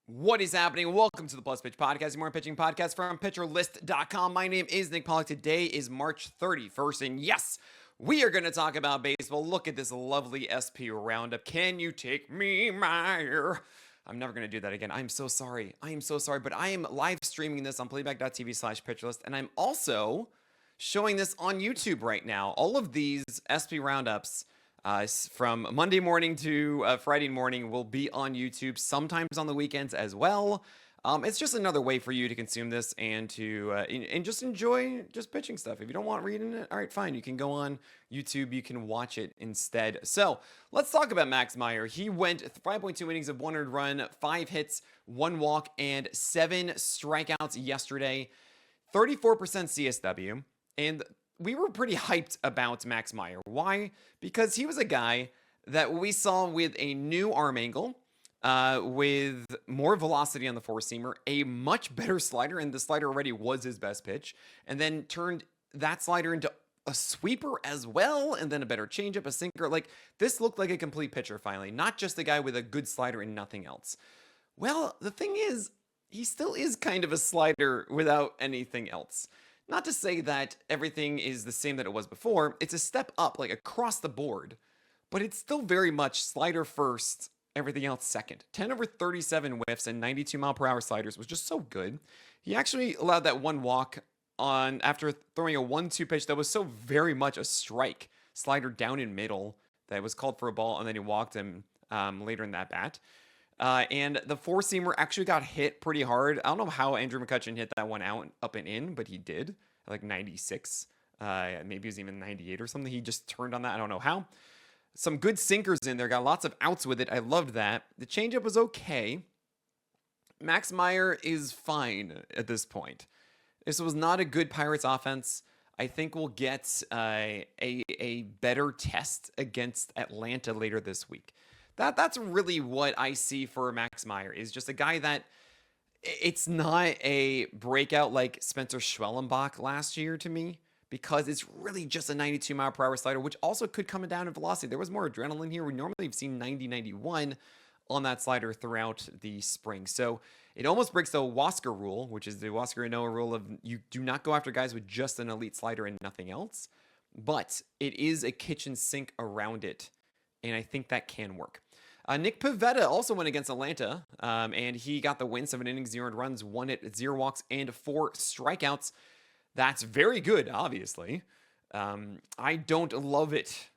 What is happening? Welcome to the Plus Pitch Podcast, your more pitching podcast from PitcherList.com. My name is Nick Pollock. Today is March 31st, and yes, we are going to talk about baseball. Look at this lovely SP roundup. Can you take me, Meyer? I'm never going to do that again. I'm so sorry. But I am live streaming this on playback.tv/pitcherlist, and I'm also showing this on YouTube right now. All of these SP roundups from Monday morning to Friday morning will be on YouTube, sometimes on the weekends as well. It's just another way for you to consume this and to and just enjoy just pitching stuff. If you don't want reading it, all right, fine. You can go on YouTube. You can watch it instead. So let's talk about Max Meyer. He went 5.2 innings of 1 earned run, 5 hits, 1 walk, and 7 strikeouts yesterday. 34% CSW. And we were pretty hyped about Max Meyer. Why? Because he was a guy that we saw with a new arm angle, with more velocity on the four-seamer, a much better slider, and the slider already was his best pitch, and then turned that slider into a sweeper as well, and then a better changeup, a sinker. Like, this looked like a complete pitcher finally, not just a guy with a good slider and nothing else. Well, the thing is, he still is kind of a slider without anything else. Not to say that everything is the same that it was before. It's a step up, like across the board. But it's still very much slider first, everything else second. 10 over 37 whiffs and 92 mile per hour sliders was just so good. He actually allowed that 1 walk on after throwing a 1-2 pitch that was so very much a strike. Slider down in middle that was called for a ball, and then he walked him later in that bat. And the four-seamer actually got hit pretty hard. I don't know how Andrew McCutchen hit that one out, up and in, but he did. Like 96. Maybe it was even 98 or something. He just turned on that. I don't know how. Some good sinkers in there. Got lots of outs with it. I loved that. The changeup was okay. Max Meyer is fine at this point. This was not a good Pirates offense. I think we'll get a better test against Atlanta later this week. That's really what I see for Max Meyer, is just a guy that it's not a breakout like Spencer Schwellenbach last year to me, because it's really just a 92 mile per hour slider, which also could come down in velocity. There was more adrenaline here. We normally have seen 90, 91 on that slider throughout the spring. So it almost breaks the Wasker rule, which is the Wasker-Noah rule of you do not go after guys with just an elite slider and nothing else. But it is a kitchen sink around it, and I think that can work. Nick Pivetta also went against Atlanta, and he got the win, 7 innings, 0 earned runs, 1 hit, 0 walks, and 4 strikeouts. That's very good, obviously. I don't love it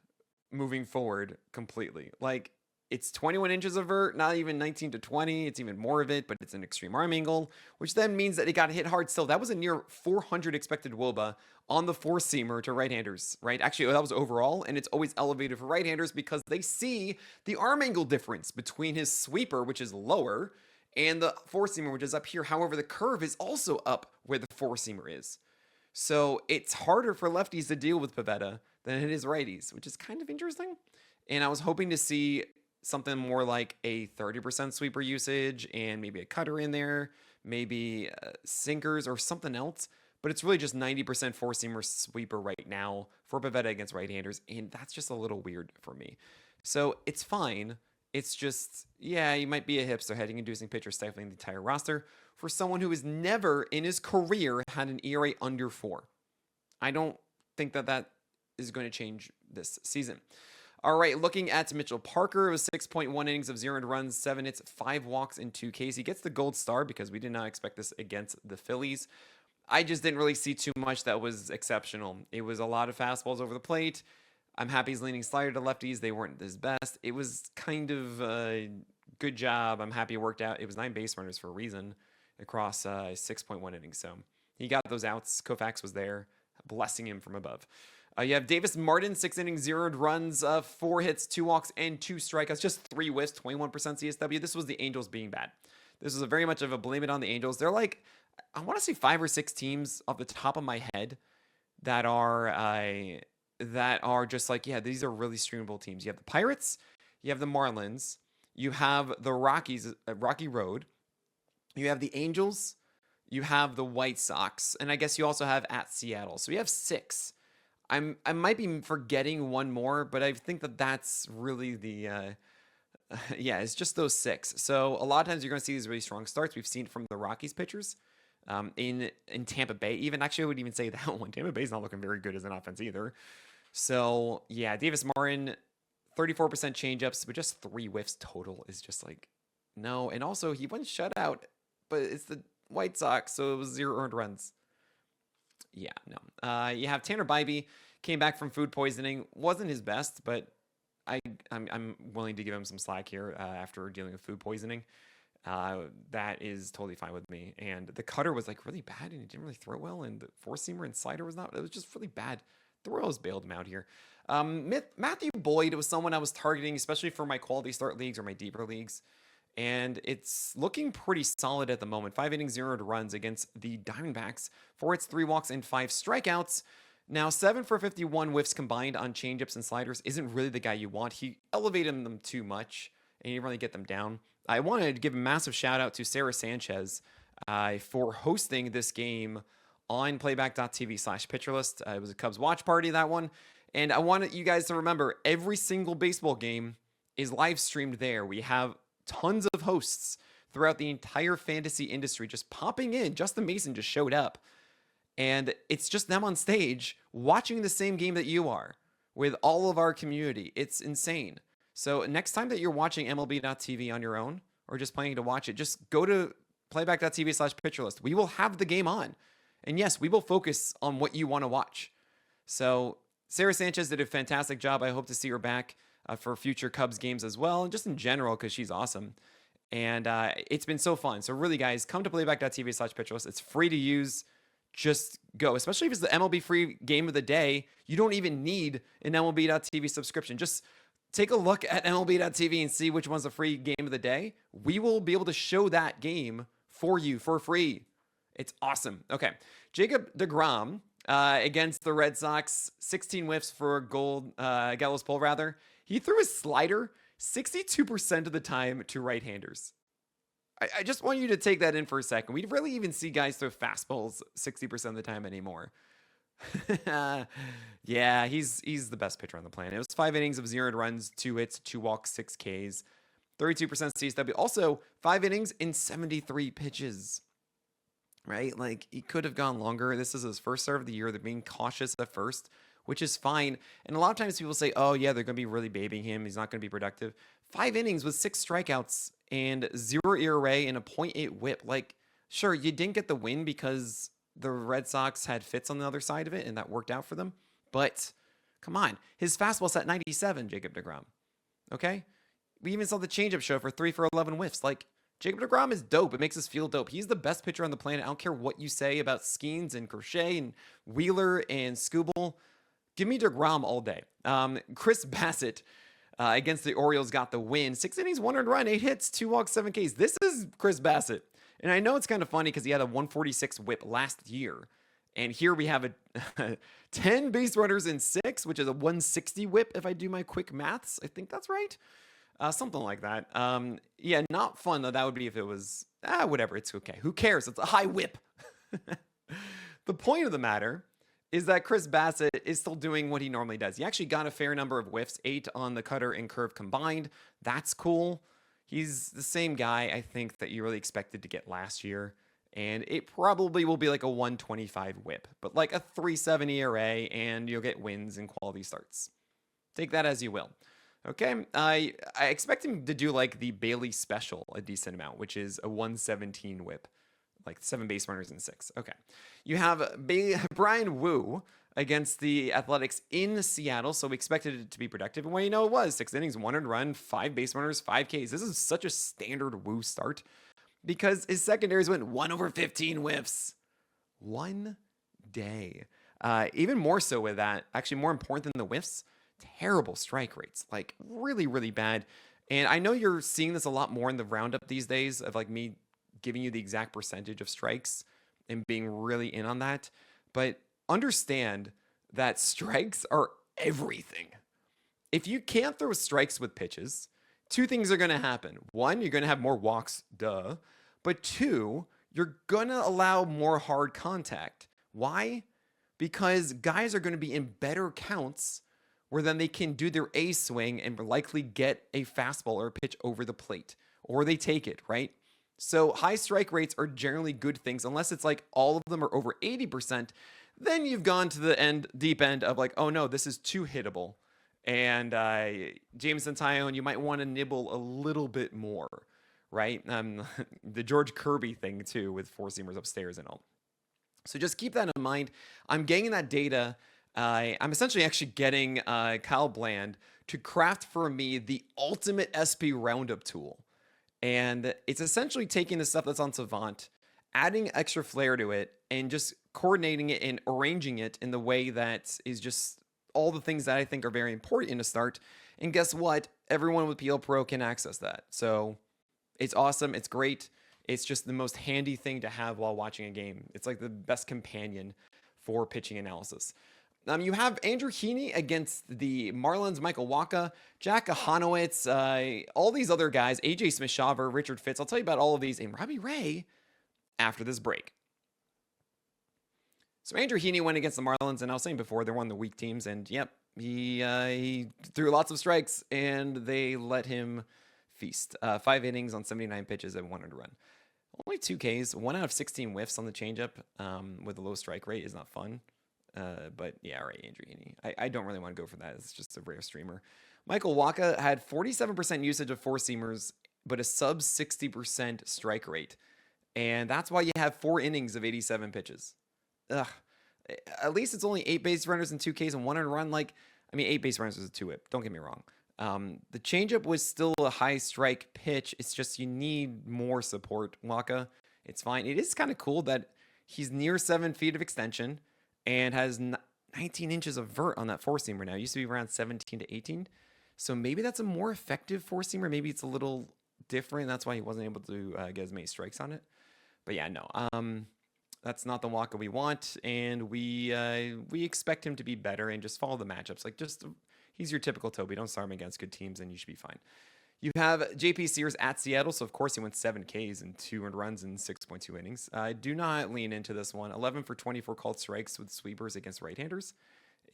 moving forward completely. Like, it's 21 inches of vert, not even 19 to 20. It's even more of it, but it's an extreme arm angle, which then means that it got hit hard still. That was a near 400 expected WOBA on the four-seamer to right-handers, right? Actually, that was overall, and it's always elevated for right-handers because they see the arm angle difference between his sweeper, which is lower, and the four-seamer, which is up here. However, the curve is also up where the four-seamer is. So it's harder for lefties to deal with Pivetta than it is righties, which is kind of interesting. And I was hoping to see something more like a 30% sweeper usage and maybe a cutter in there, maybe sinkers or something else. But it's really just 90% four-seamer sweeper right now for Pivetta against right-handers, and that's just a little weird for me. So it's fine. It's just, yeah, he might be a hipster, heading-inducing pitcher, stifling the entire roster for someone who has never in his career had an ERA under 4. I don't think that is going to change this season. All right, looking at Mitchell Parker, it was 6.1 innings of 0 earned runs, 7 hits, 5 walks, and 2 Ks. He gets the gold star because we did not expect this against the Phillies. I just didn't really see too much that was exceptional. It was a lot of fastballs over the plate. I'm happy he's leaning slider to lefties. They weren't his best. It was kind of a good job. I'm happy it worked out. It was 9 base runners for a reason across 6.1 innings. So he got those outs. Koufax was there, blessing him from above. You have Davis Martin, 6 innings, 0 earned runs, 4 hits, 2 walks, and 2 strikeouts. Just 3 whiffs, 21% CSW. This was the Angels being bad. This was very much of a blame it on the Angels. They're like, I want to say 5 or 6 teams off the top of my head that are just like, yeah, these are really streamable teams. You have the Pirates, you have the Marlins, you have the Rockies, Rocky Road, you have the Angels, you have the White Sox, and I guess you also have at Seattle. So you have 6. I might be forgetting one more, but I think that's really the Yeah, it's just those six. So a lot of times you're going to see these really strong starts. We've seen it from the Rockies pitchers in Tampa Bay. Even actually, I would even say that one. Tampa Bay's not looking very good as an offense either. So yeah, Davis Martin, 34% changeups, but just 3 whiffs total is just like no. And also he went shutout, but it's the White Sox, so it was 0 earned runs. Yeah, no. You have Tanner Bybee, came back from food poisoning, wasn't his best, but I'm willing to give him some slack here after dealing with food poisoning. That is totally fine with me. And the cutter was like really bad, and he didn't really throw well. And the four seamer and slider was not. It was just really bad. The Royals bailed him out here. Matthew Boyd was someone I was targeting, especially for my quality start leagues or my deeper leagues. And it's looking pretty solid at the moment. 5 innings, 0 runs against the Diamondbacks. 4 hits, 3 walks, and 5 strikeouts. Now, 7 for 51 whiffs combined on changeups and sliders isn't really the guy you want. He elevated them too much, and you didn't really get them down. I wanted to give a massive shout out to Sarah Sanchez for hosting this game on playback.tv/pitcherlist. It was a Cubs watch party, that one. And I wanted you guys to remember, every single baseball game is live streamed there. We have tons of hosts throughout the entire fantasy industry just popping in. Justin Mason just showed up. And it's just them on stage watching the same game that you are with all of our community. It's insane. So next time that you're watching MLB.tv on your own or just planning to watch it, just go to playback.tv/pitcherlist. We will have the game on. And yes, we will focus on what you want to watch. So Sarah Sanchez did a fantastic job. I hope to see her back for future Cubs games as well, and just in general because she's awesome. And it's been so fun. So really, guys, come to playback.tv/pitcherlist. It's free to use. Just go, especially if it's the MLB free game of the day. You don't even need an MLB.tv subscription. Just take a look at MLB.tv and see which one's the free game of the day. We will be able to show that game for you for free. It's awesome. Okay. Jacob DeGrom against the Red Sox, 16 whiffs for Gallows Pole, rather. He threw a slider 62% of the time to right-handers. I just want you to take that in for a second. We rarely even see guys throw fastballs 60% of the time anymore. Yeah, he's the best pitcher on the planet. It was 5 innings of 0 runs, 2 hits, 2 walks, 6 Ks, 32% CSW. Also, 5 innings in 73 pitches. Right? Like, he could have gone longer. This is his first start of the year. They're being cautious at first, which is fine. And a lot of times people say, oh, yeah, they're going to be really babying him. He's not going to be productive. 5 innings with 6 strikeouts and 0 ERA and a .8 whip. Like, sure, you didn't get the win because the Red Sox had Fitz on the other side of it, and that worked out for them. But, come on. His fastball's at 97, Jacob DeGrom. Okay? We even saw the changeup show for 3 for 11 whiffs. Like, Jacob DeGrom is dope. It makes us feel dope. He's the best pitcher on the planet. I don't care what you say about Skeens and Crochet and Wheeler and Scooble. Give me DeGrom all day. Chris Bassitt against the Orioles got the win. 6 innings, 1 earned run, 8 hits, 2 walks, 7 Ks. This is Chris Bassitt. And I know it's kind of funny because he had a 146 whip last year. And here we have a 10 base runners in 6, which is a 160 whip if I do my quick maths. I think that's right. Something like that. Yeah, not fun though. That would be if it was, whatever. It's okay. Who cares? It's a high whip. The point of the matter is that Chris Bassitt is still doing what he normally does. He actually got a fair number of whiffs, 8 on the cutter and curve combined. That's cool. He's the same guy, I think, that you really expected to get last year. And it probably will be like a 125 whip, but like a 3.7 ERA, and you'll get wins and quality starts. Take that as you will. Okay, I expect him to do like the Bailey special a decent amount, which is a 117 whip, like 7 base runners in 6. Okay, you have Brian Wu against the Athletics in Seattle, so we expected it to be productive. And well, you know, it was 6 innings, 1 earned run, 5 base runners, 5 Ks. This is such a standard Wu start because his secondaries went 1/15 whiffs. One day. Even more so with that, actually more important than the whiffs, terrible strike rates, like really, really bad. And I know you're seeing this a lot more in the roundup these days of like me giving you the exact percentage of strikes and being really in on that. But understand that strikes are everything. If you can't throw strikes with pitches, 2 things are going to happen. 1, you're going to have more walks, duh. But 2, you're going to allow more hard contact. Why? Because guys are going to be in better counts where then they can do their A swing and likely get a fastball or a pitch over the plate, or they take it, right? So high strike rates are generally good things, unless it's like all of them are over 80%. Then you've gone to the deep end of like, oh no, this is too hittable. And Jameson Tyone, you might want to nibble a little bit more, right? The George Kirby thing too, with four seamers upstairs and all. So just keep that in mind. I'm getting that data. I'm essentially actually getting Kyle Bland to craft for me the ultimate SP roundup tool. And it's essentially taking the stuff that's on Savant, adding extra flair to it, and just coordinating it and arranging it in the way that is just all the things that I think are very important in a start. And guess what? Everyone with PL Pro can access that. So it's awesome. It's great. It's just the most handy thing to have while watching a game. It's like the best companion for pitching analysis. You have Andrew Heaney against the Marlins, Michael Wacha, Jack Hanowitz, all these other guys, AJ Smith-Shawver, Richard Fitz. I'll tell you about all of these and Robbie Ray after this break. So Andrew Heaney went against the Marlins, and I was saying before, they're one of the weak teams, and yep, he threw lots of strikes, and they let him feast. 5 innings on 79 pitches and 1 earned run. Only 2 Ks, 1 out of 16 whiffs on the changeup with a low strike rate is not fun. But yeah, right, Andrew Heaney. I don't really want to go for that. It's just a rare streamer. Michael Wacha had 47% usage of four-seamers, but a sub 60% strike rate. And that's why you have 4 innings of 87 pitches. Ugh. At least it's only 8 base runners and 2 Ks and 1 earned run. 8 base runners was a 2-whip. Don't get me wrong. The changeup was still a high strike pitch. It's just you need more support, Wacha. It's fine. It is kind of cool that he's near 7 feet of extension and has 19 inches of vert on that four-seamer now. It used to be around 17 to 18. So maybe that's a more effective four-seamer. Maybe it's a little different. That's why he wasn't able to get as many strikes on it. But yeah, no. That's not the Wacha we want, and we expect him to be better and just follow the matchups. He's your typical Toby. Don't start him against good teams, and you should be fine. You have JP Sears at Seattle, so of course he went 7 Ks and 2 earned runs in 6.2 innings. Do not lean into this one. 11 for 24 called strikes with sweepers against right-handers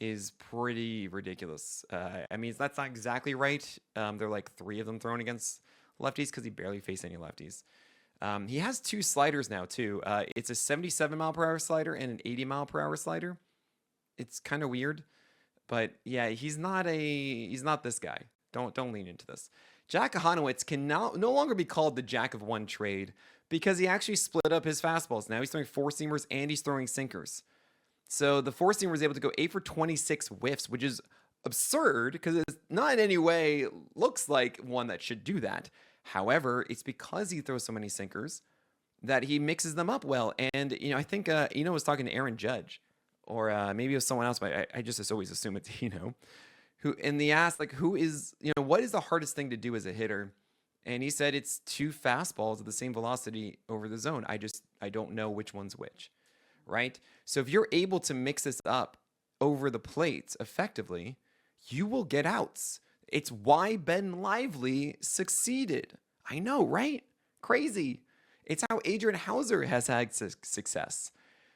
is pretty ridiculous. That's not exactly right. There are like 3 of them thrown against lefties because he barely faced any lefties. He has 2 sliders now too. It's a 77 mile per hour slider and an 80 mile per hour slider. It's kind of weird, but yeah, he's not this guy. Don't lean into this. Jack Hanowitz can no longer be called the Jack of one trade because he actually split up his fastballs. Now he's throwing four-seamers and he's throwing sinkers. So the four-seamer was able to go 8 for 26 whiffs, which is absurd because it's not in any way looks like one that should do that. However, it's because he throws so many sinkers that he mixes them up well. And, I think was talking to Aaron Judge or maybe it was someone else, but I just always assume it's and they asked, who is, what is the hardest thing to do as a hitter? And he said it's 2 fastballs at the same velocity over the zone. I don't know which one's which, right? So if you're able to mix this up over the plates effectively, you will get outs. It's why Ben Lively succeeded. I know, right? Crazy. It's how Adrian Hauser has had success.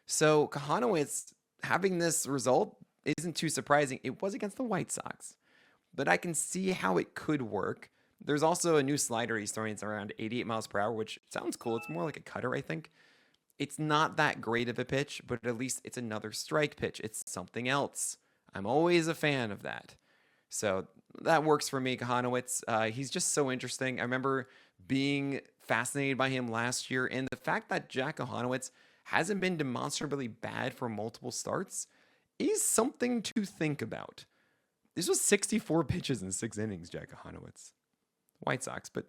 So Kahanowitz having this result isn't too surprising. It was against the White Sox, but I can see how it could work. There's also a new slider he's throwing. It's around 88 miles per hour, which sounds cool. It's more like a cutter, I think. It's not that great of a pitch, but at least it's another strike pitch. It's something else. I'm always a fan of that. So that works for me, Kahanowitz. He's just so interesting. I remember being fascinated by him last year, and the fact that Jack Kahanowitz hasn't been demonstrably bad for multiple starts is something to think about. This was 64 pitches in 6 innings, Jack Hanowitz. White Sox, but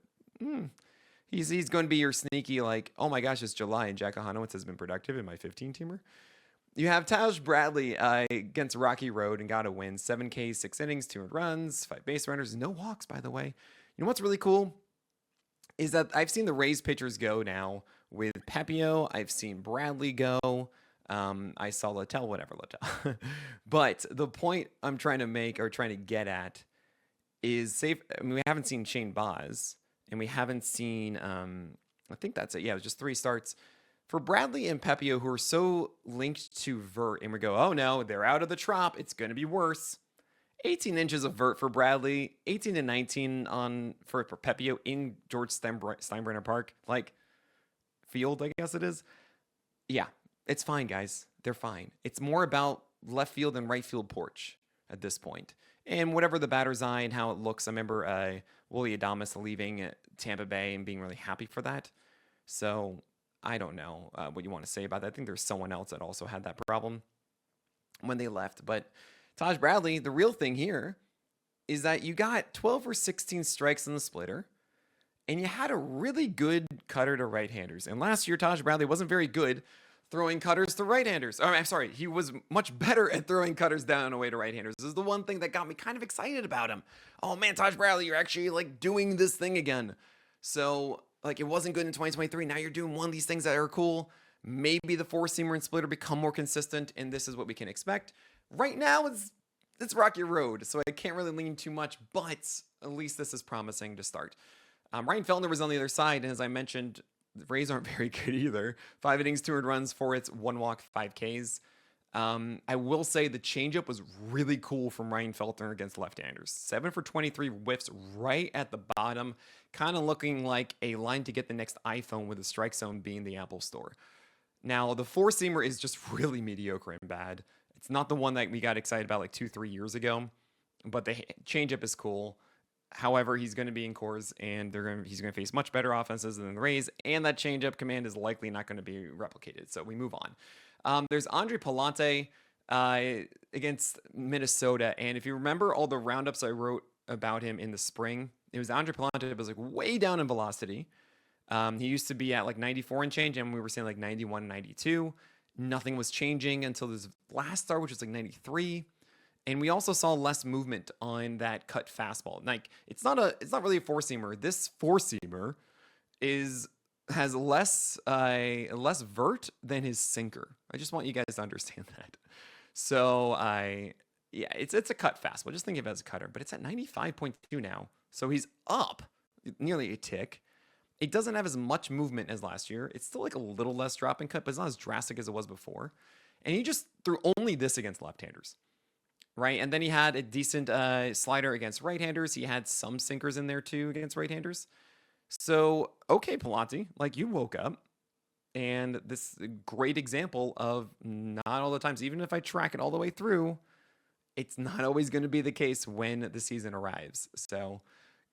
he's going to be your sneaky, oh my gosh, it's July and Jack Hanowitz has been productive in my 15-teamer. You have Taj Bradley against Rocky Road and got a win. 7 Ks, 6 innings, 2 earned runs, 5 base runners, no walks, by the way. You know what's really cool is that I've seen the Rays pitchers go now with Pepio. I've seen Bradley go. I saw Littell, whatever, Littell. But the point I'm trying to make or trying to get at is we haven't seen Shane Baz, and we haven't seen, I think that's it. Yeah, it was just 3 starts. For Bradley and Pepio, who are so linked to vert, and we go, oh no, they're out of the trop. It's going to be worse. 18 inches of vert for Bradley, 18 to 19 on for Pepio in George Steinbrenner Park, like field, I guess it is. Yeah, it's fine, guys. They're fine. It's more about left field and right field porch at this point. And whatever the batter's eye and how it looks, I remember Willie Adames leaving Tampa Bay and being really happy for that. So I don't know what you want to say about that. I think there's someone else that also had that problem when they left. But Taj Bradley, the real thing here is that you got 12 or 16 strikes in the splitter, and you had a really good cutter to right-handers. And last year, Taj Bradley wasn't very good throwing cutters to right-handers. I'm sorry, he was much better at throwing cutters down and away to right-handers. This is the one thing that got me kind of excited about him. Oh man, Taj Bradley, you're actually like doing this thing again. So like it wasn't good in 2023. Now you're doing one of these things that are cool. Maybe the four-seamer and splitter become more consistent, and this is what we can expect. Right now, it's rocky road, so I can't really lean too much, but at least this is promising to start. Ryan Feltner was on the other side, and as I mentioned, the Rays aren't very good either. 5 innings, 2 earned runs, 4 hits, 1 walk, 5 Ks. I will say the changeup was really cool from Ryan Feltner against left-handers. 7 for 23 whiffs right at the bottom, kind of looking like a line to get the next iPhone with the strike zone being the Apple Store. Now, the four-seamer is just really mediocre and bad. It's not the one that we got excited about like 2-3 years ago, but the changeup is cool. However, he's going to be in Coors, and he's going to face much better offenses than the Rays, and that changeup command is likely not going to be replicated. So we move on. There's Andre Palante against Minnesota, and if you remember all the roundups I wrote about him in the spring, it was Andre Palante that was like way down in velocity. He used to be at like 94 and change, and we were saying like 91, 92. Nothing was changing until this last start, which was like 93. And we also saw less movement on that cut fastball. Like it's not really a four-seamer. This four-seamer has less vert than his sinker. I just want you guys to understand that. So it's a cut fastball. Just think of it as a cutter, but it's at 95.2 now. So he's up nearly a tick. It doesn't have as much movement as last year. It's still like a little less drop and cut, but it's not as drastic as it was before. And he just threw only this against left-handers. Right, and then he had a decent slider against right-handers. He had some sinkers in there too against right-handers. So, okay, Palante, like you woke up, and this is a great example of not all the times, even if I track it all the way through, it's not always going to be the case when the season arrives. So,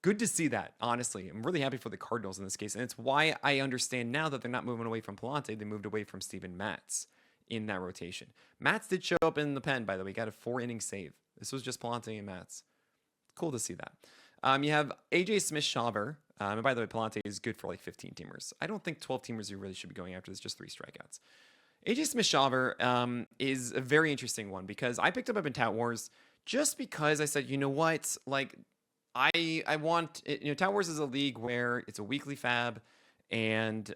good to see that, honestly. I'm really happy for the Cardinals in this case, and it's why I understand now that they're not moving away from Palante. They moved away from Steven Matz in that rotation. Matz did show up in the pen, by the way. Got a 4-inning save. This was just Palante and Matz. Cool to see that. You have AJ Smith-Shawver. And by the way, Palante is good for like 15-teamers. I don't think 12-teamers you really should be going after. There's just 3 strikeouts. AJ Smith-Shawver is a very interesting one because I picked him up in Tout Wars just because I said, you know what? Like, I want... Tout Wars is a league where it's a weekly fab, and...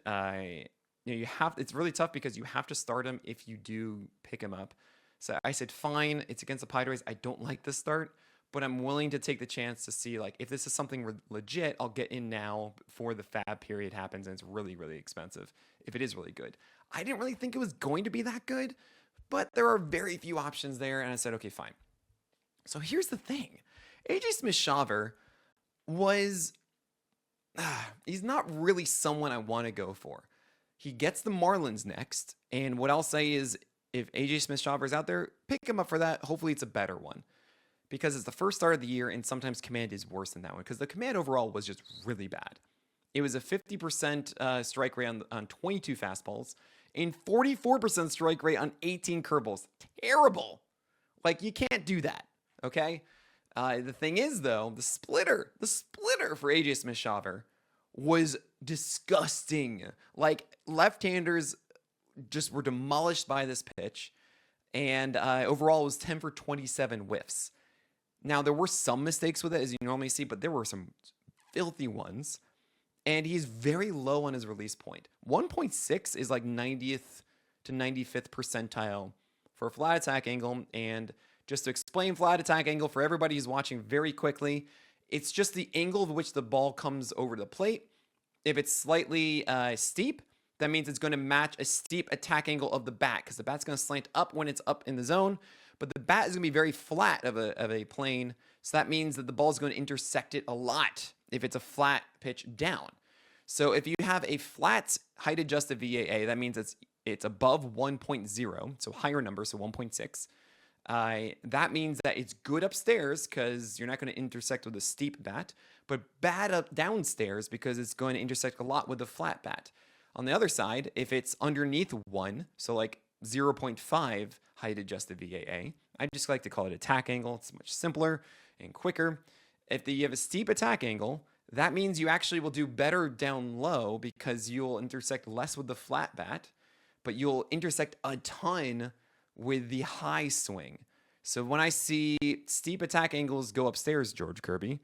it's really tough because you have to start him if you do pick him up. So I said, fine, it's against the Padres. I don't like this start, but I'm willing to take the chance to see, like, if this is something legit, I'll get in now before the fab period happens and it's really, really expensive if it is really good. I didn't really think it was going to be that good, but there are very few options there, and I said, okay, fine. So here's the thing. AJ Smith-Shawver was... he's not really someone I want to go for. He gets the Marlins next, and what I'll say is if AJ Smith-Shawver is out there, pick him up for that. Hopefully it's a better one because it's the first start of the year, and sometimes command is worse than that one because the command overall was just really bad. It was a 50% strike rate on 22 fastballs and 44% strike rate on 18 curveballs. Terrible. Like, you can't do that, okay? The thing is, though, the splitter for AJ Smith-Shawver was disgusting. Like, left-handers just were demolished by this pitch, and overall it was 10 for 27 whiffs. Now, there were some mistakes with it, as you normally see, but there were some filthy ones, and he's very low on his release point. 1.6 is like 90th to 95th percentile for a flat attack angle, and just to explain flat attack angle for everybody who's watching very quickly, it's just the angle of which the ball comes over the plate. If it's slightly steep, that means it's going to match a steep attack angle of the bat because the bat's going to slant up when it's up in the zone. but the bat is going to be very flat of a plane. So that means that the ball is going to intersect it a lot if it's a flat pitch down. So if you have a flat height adjusted VAA, that means it's above 1.0, so higher number, so 1.6. That means that it's good upstairs because you're not going to intersect with a steep bat, but bad up downstairs because it's going to intersect a lot with a flat bat. On the other side, if it's underneath 1, so like 0.5 height adjusted VAA, I just like to call it attack angle. It's much simpler and quicker. If you have a steep attack angle, that means you actually will do better down low because you'll intersect less with the flat bat, but you'll intersect a ton with the high swing. So when I see steep attack angles go upstairs, George Kirby,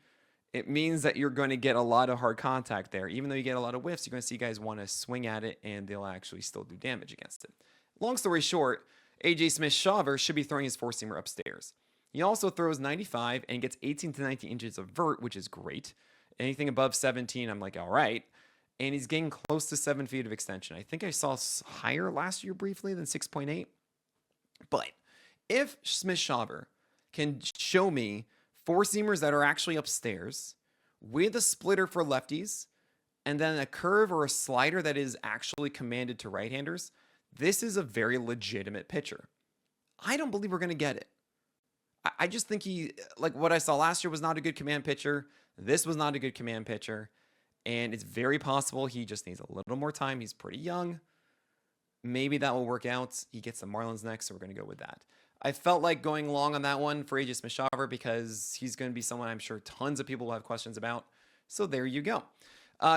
it means that you're going to get a lot of hard contact there. Even though you get a lot of whiffs, you're going to see guys want to swing at it and they'll actually still do damage against it. Long story short, AJ Smith-Shawver should be throwing his four-seamer upstairs. He also throws 95 and gets 18 to 19 inches of vert, which is great. Anything above 17, I'm like, all right. And he's getting close to 7 feet of extension. I think I saw higher last year briefly than 6.8. But if Smith-Shawver can show me four-seamers that are actually upstairs with a splitter for lefties and then a curve or a slider that is actually commanded to right-handers, this is a very legitimate pitcher. I don't believe we're going to get it. I just think like what I saw last year was not a good command pitcher. This was not a good command pitcher. And it's very possible he just needs a little more time. He's pretty young. Maybe that will work out. He gets the Marlins next, so we're going to go with that. I felt like going long on that one for AJ Smith-Shawver because he's going to be someone I'm sure tons of people will have questions about. So there you go.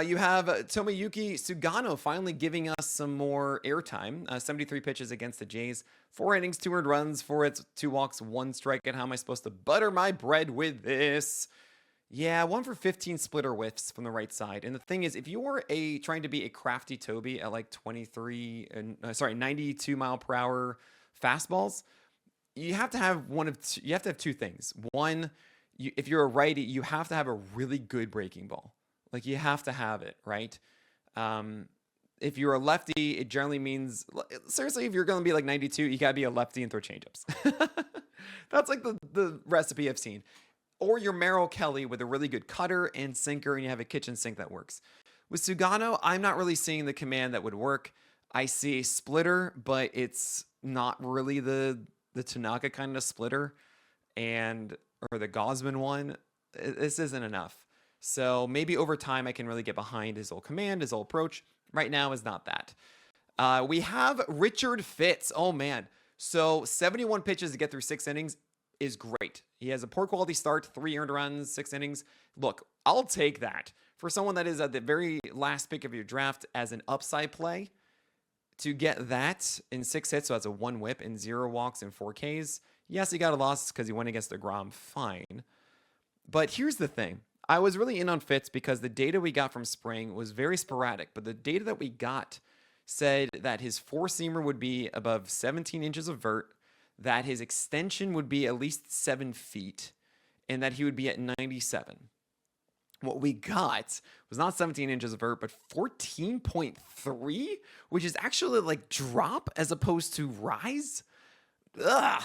You have Tomoyuki Sugano finally giving us some more airtime. 73 pitches against the Jays. 4 innings, 2 earned runs, 4 hits, 2 walks, 1 strikeout. How am I supposed to butter my bread with this? Yeah, 1 for 15 splitter whiffs from the right side. And the thing is, if you're trying to be a crafty Toby at like 92 mile per hour fastballs, you have to have you have to have two things. One, if you're a righty, you have to have a really good breaking ball. Like you have to have it, right? If you're a lefty, it generally means, seriously, if you're going to be like 92, you got to be a lefty and throw changeups. That's like the recipe I've seen. Or you're Merrill Kelly with a really good cutter and sinker, and you have a kitchen sink that works. With Sugano, I'm not really seeing the command that would work. I see a splitter, but it's not really the Tanaka kind of splitter, or the Gosman one. This isn't enough. So maybe over time I can really get behind his old command, his old approach. Right now is not that. We have Richard Fitz. Oh man. So 71 pitches to get through 6 innings is great. He has a poor quality start, 3 earned runs, 6 innings. Look, I'll take that. For someone that is at the very last pick of your draft as an upside play, to get that in 6 hits, so that's a 1 whip and 0 walks and 4 Ks. Yes, he got a loss because he went against DeGrom, fine. But here's the thing. I was really in on Fitz because the data we got from spring was very sporadic, but the data that we got said that his four-seamer would be above 17 inches of vert, that his extension would be at least 7 feet, and that he would be at 97. What we got was not 17 inches of vert, but 14.3, which is actually like drop as opposed to rise. Ugh.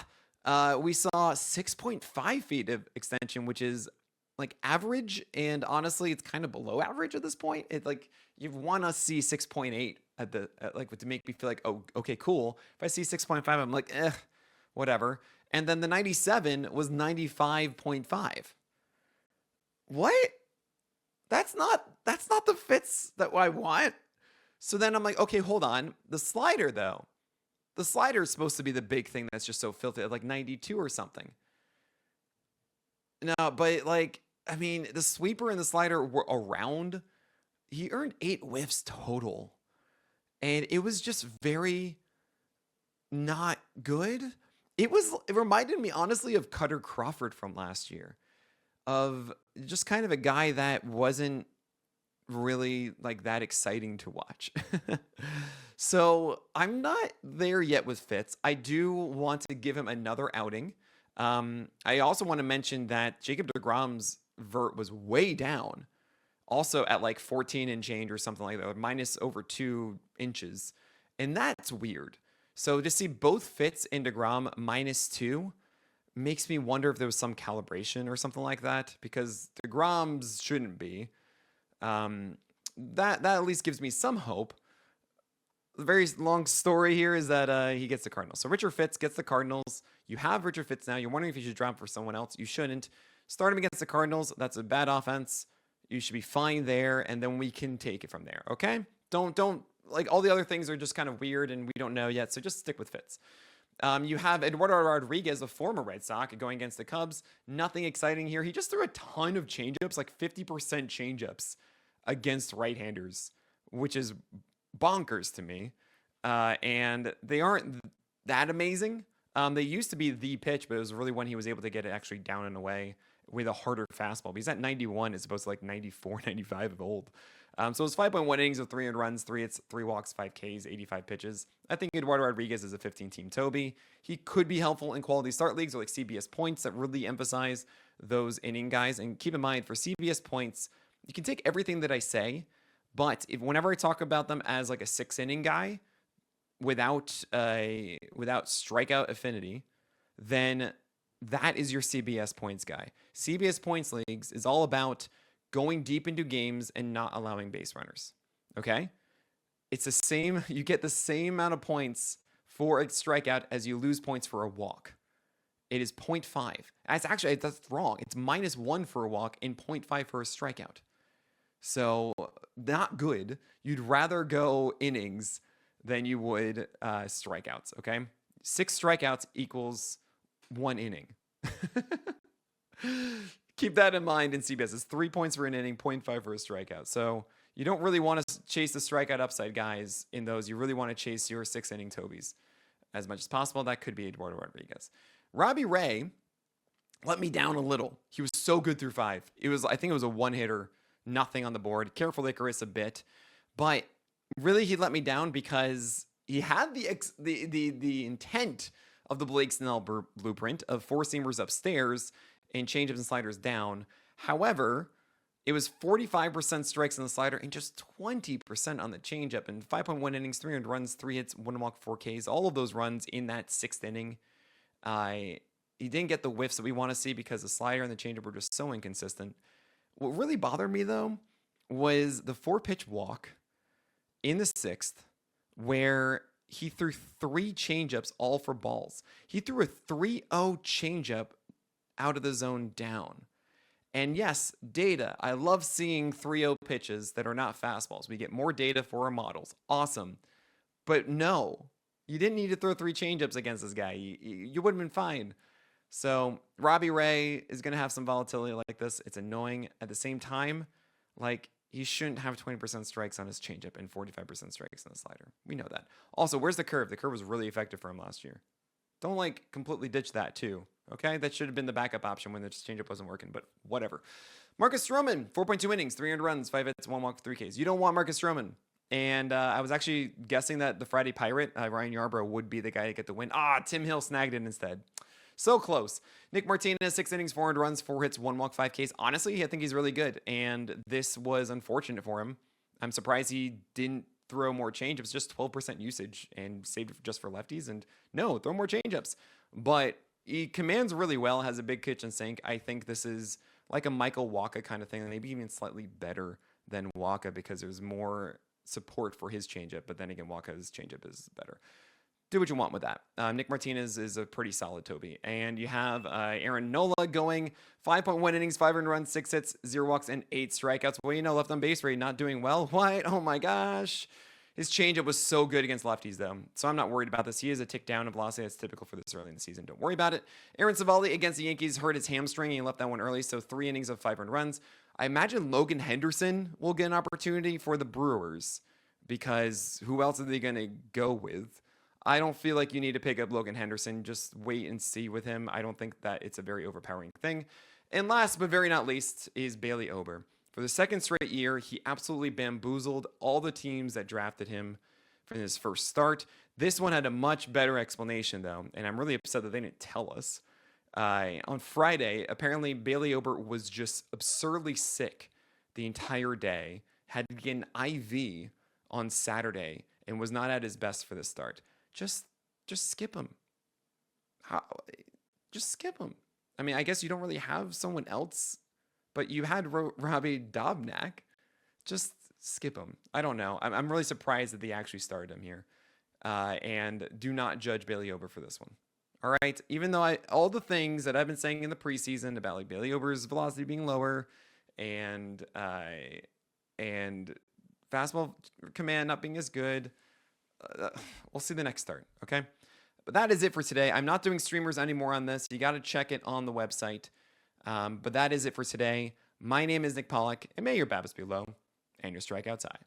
We saw 6.5 feet of extension, which is like average, and honestly, it's kind of below average at this point. It like you want to see 6.8 like to make me feel like, oh, okay, cool. If I see 6.5, I'm like, whatever. And then the 97 was 95.5. What? That's not the Fitz that I want. So then I'm like, okay, hold on. The slider though. The slider is supposed to be the big thing that's just so filthy, like 92 or something. No, but like, I mean, the sweeper and the slider were around. He earned 8 whiffs total. And it was just very not good. It reminded me honestly of Cutter Crawford from last year. Of just kind of a guy that wasn't really like that exciting to watch. So I'm not there yet with Fitz. I do want to give him another outing. I also want to mention that Jacob DeGrom's vert was way down, also at like 14 and change or something like that, minus over 2 inches. And that's weird. So to see both Fitz and DeGrom -2, makes me wonder if there was some calibration or something like that, because DeGrom's shouldn't be. That at least gives me some hope. The very long story here is that he gets the Cardinals. So Richard Fitz gets the Cardinals. You have Richard Fitz now. You're wondering if you should drop for someone else. You shouldn't. Start him against the Cardinals. That's a bad offense. You should be fine there, and then we can take it from there, okay? Don't like, all the other things are just kind of weird, and we don't know yet, so just stick with Fitz. You have Eduardo Rodriguez, a former Red Sox, going against the Cubs. Nothing exciting here. He just threw a ton of changeups, like 50% changeups against right-handers, which is bonkers to me. And they aren't that amazing. They used to be the pitch, but it was really when he was able to get it actually down and away with a harder fastball. But he's at 91 as opposed to like 94, 95 of old. So it's 5.1 innings of 3 earned runs, 3 hits, 3 walks, 5 Ks, 85 pitches. I think Eduardo Rodriguez is a 15-team Toby. He could be helpful in quality start leagues or like CBS points that really emphasize those inning guys. And keep in mind, for CBS points, you can take everything that I say, but whenever I talk about them as like a 6-inning guy without strikeout affinity, then that is your CBS points guy. CBS points leagues is all about going deep into games and not allowing base runners. Okay? It's the same, you get the same amount of points for a strikeout as you lose points for a walk. It is 0.5. That's wrong. It's -1 for a walk and 0.5 for a strikeout. So, not good. You'd rather go innings than you would strikeouts, okay? 6 strikeouts equals 1 inning. Keep that in mind in CBS. It's 3 points for an inning, 0.5 for a strikeout. So you don't really want to chase the strikeout upside guys in those. You really want to chase your 6-inning Tobies as much as possible. That could be Eduardo Rodriguez. Robbie Ray let me down a little. He was so good through 5. I think it was a 1-hitter, nothing on the board. Careful Icarus a bit, but really he let me down because he had the intent of the Blake Snell blueprint of 4-seamers upstairs and changeups and sliders down. However, it was 45% strikes on the slider and just 20% on the changeup. And 5.1 innings, 300 runs, 3 hits, 1 walk, 4 Ks. All of those runs in that 6th inning. He didn't get the whiffs that we want to see because the slider and the changeup were just so inconsistent. What really bothered me, though, was the 4-pitch walk in the 6th where he threw 3 changeups all for balls. He threw a 3-0 changeup out of the zone down. And yes, data. I love seeing 3-0 pitches that are not fastballs. We get more data for our models. Awesome. But no, you didn't need to throw 3 changeups against this guy. You would have been fine. So Robbie Ray is going to have some volatility like this. It's annoying. At the same time, like, he shouldn't have 20% strikes on his changeup and 45% strikes on the slider. We know that. Also, where's the curve? The curve was really effective for him last year. Don't like completely ditch that too. Okay, that should have been the backup option when the changeup wasn't working, but whatever. Marcus Stroman, 4.2 innings, 300 runs, 5 hits, 1 walk, 3 Ks. You don't want Marcus Stroman. And I was actually guessing that the Friday Pirate, Ryan Yarbrough, would be the guy to get the win. Tim Hill snagged it instead. So close. Nick Martinez, 6 innings, 400 runs, 4 hits, 1 walk, 5 Ks. Honestly, I think he's really good, and this was unfortunate for him. I'm surprised he didn't throw more changeups, just 12% usage, and saved it just for lefties. And no, throw more changeups. But he commands really well, has a big kitchen sink. I think this is like a Michael Wacha kind of thing, maybe even slightly better than Wacha because there's more support for his changeup. But then again, Wacha's changeup is better. Do what you want with that. Nick Martinez is a pretty solid Toby. And you have Aaron Nola going 5.1 innings, 500 runs, 6 hits, 0 walks, and 8 strikeouts. Well, left on base rate not doing well. What? Oh my gosh. His changeup was so good against lefties, though. So I'm not worried about this. He is a tick down in velocity. That's typical for this early in the season. Don't worry about it. Aaron Savali against the Yankees hurt his hamstring. He left that one early, so 3 innings of 5 earned runs. I imagine Logan Henderson will get an opportunity for the Brewers because who else are they going to go with? I don't feel like you need to pick up Logan Henderson. Just wait and see with him. I don't think that it's a very overpowering thing. And last but very not least is Bailey Ober. For the 2nd straight year, he absolutely bamboozled all the teams that drafted him from his first start. This one had a much better explanation, though, and I'm really upset that they didn't tell us. On Friday, apparently Bailey Ober was just absurdly sick the entire day, had to get an IV on Saturday, and was not at his best for the start. Just skip him. just skip him. I mean, I guess you don't really have someone else, but you had Robbie Dobnak. Just skip him. I don't know. I'm really surprised that they actually started him here. And do not judge Bailey Ober for this one. All right. Even though all the things that I've been saying in the preseason about like Bailey Ober's velocity being lower and fastball command not being as good, we'll see the next start. Okay. But that is it for today. I'm not doing streamers anymore on this. You got to check it on the website. But that is it for today. My name is Nick Pollock, and may your BABIPs be low and your strikeouts high.